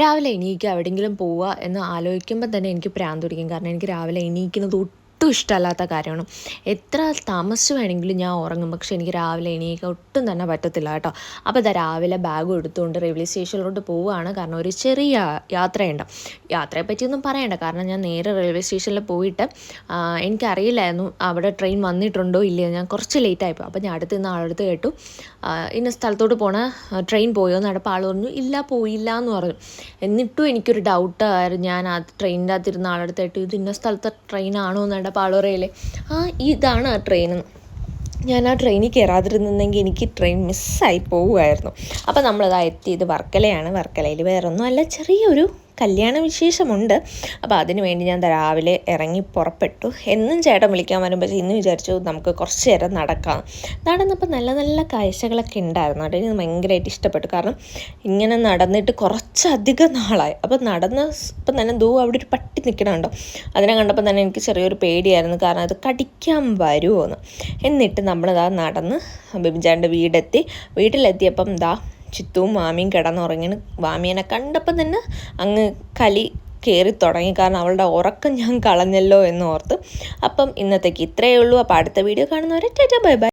രാവിലെ എണീക്കുക എവിടെയെങ്കിലും പോവുക എന്ന് ആലോചിക്കുമ്പോൾ തന്നെ എനിക്ക് പ്രാന്ത് പിടിക്കും. കാരണം എനിക്ക് രാവിലെ എണീക്കുന്നത് ഒട്ടും ഇഷ്ടമല്ലാത്ത കാര്യമാണ്. എത്ര താമസിച്ച് വേണമെങ്കിലും ഞാൻ ഉറങ്ങും, പക്ഷേ എനിക്ക് രാവിലെ എണീക്കാൻ ഒട്ടും തന്നെ പറ്റത്തില്ല കേട്ടോ. അപ്പോൾ ഇതാ രാവിലെ ബാഗും എടുത്തുകൊണ്ട് റെയിൽവേ സ്റ്റേഷനിലോട്ട് പോവുകയാണ്. കാരണം ഒരു ചെറിയ യാത്രയുണ്ട്. യാത്രയെ പറ്റിയൊന്നും പറയണ്ട, കാരണം ഞാൻ നേരെ റെയിൽവേ സ്റ്റേഷനിൽ പോയിട്ട് എനിക്കറിയില്ലായിരുന്നു അവിടെ ട്രെയിൻ വന്നിട്ടുണ്ടോ ഇല്ലയോ. ഞാൻ കുറച്ച് ലേറ്റായിപ്പോൾ. അപ്പോൾ ഞാൻ അടുത്ത് നിന്ന് ആളെടുത്ത് കേട്ടു, ഇന്ന സ്ഥലത്തോട്ട് പോണ ട്രെയിൻ പോയോ എന്ന്. അപ്പോൾ ആൾ പറഞ്ഞു ഇല്ല, പോയില്ല എന്ന് പറഞ്ഞു. എന്നിട്ടും എനിക്കൊരു ഡൗട്ടായിരുന്നു. ഞാൻ ആ ട്രെയിനിൻ്റെ അകത്തിരുന്ന ആളെടുത്തായിട്ട് ഇത് ഇന്ന സ്ഥലത്തെ ട്രെയിനാണോ എന്ന്. അപ്പോൾ ആൾ പറയല്ലേ, ഇതാണ് ആ ട്രെയിൻ. ഞാൻ ആ ട്രെയിനിൽ കയറാതിരുന്നെങ്കിൽ എനിക്ക് ട്രെയിൻ മിസ്സായി പോവുമായിരുന്നു. അപ്പോൾ നമ്മളതാ എത്തിയത് വർക്കലയാണ്. വർക്കലയിൽ വേറൊന്നും അല്ല, ചെറിയൊരു കല്യാണ വിശേഷമുണ്ട്. അപ്പോൾ അതിന് വേണ്ടി ഞാൻ രാവിലെ ഇറങ്ങി പുറപ്പെട്ടു. എന്നും ചേട്ടൻ വിളിക്കാൻ വരുമ്പോൾ ഇന്ന് വിചാരിച്ചു നമുക്ക് കുറച്ച് നേരം നടക്കാം. നടന്നപ്പോൾ നല്ല നല്ല കാഴ്ചകളൊക്കെ ഉണ്ടായിരുന്നു. അതിന് ഭയങ്കരമായിട്ട് ഇഷ്ടപ്പെട്ടു. കാരണം ഇങ്ങനെ നടന്നിട്ട് കുറച്ചധികം നാളായി. അപ്പോൾ നടന്നപ്പം തന്നെ അവിടെ ഒരു പട്ടി നിൽക്കണുണ്ടോ, അതിനെ കണ്ടപ്പോൾ തന്നെ എനിക്ക് ചെറിയൊരു പേടിയായിരുന്നു. കാരണം അത് കടിക്കാൻ വരുമോ എന്ന്. എന്നിട്ട് നമ്മളിതാ നടന്ന് ബിബിൻചാൻ്റെ വീട്ടിലെത്തിയപ്പം ചിത്തുവും മാമിയും കിടന്നുറങ്ങി. മാമിയനെ കണ്ടപ്പം തന്നെ അങ്ങ് കലി കയറി തുടങ്ങി. കാരണം അവളുടെ ഉറക്കം ഞാൻ കളഞ്ഞല്ലോ എന്ന് ഓർത്ത്. അപ്പം ഇന്നത്തേക്ക് ഇത്രയേ ഉള്ളൂ. അപ്പോൾ അടുത്ത വീഡിയോ കാണുന്നവരെ ടാറ്റാ ബൈ ബൈ.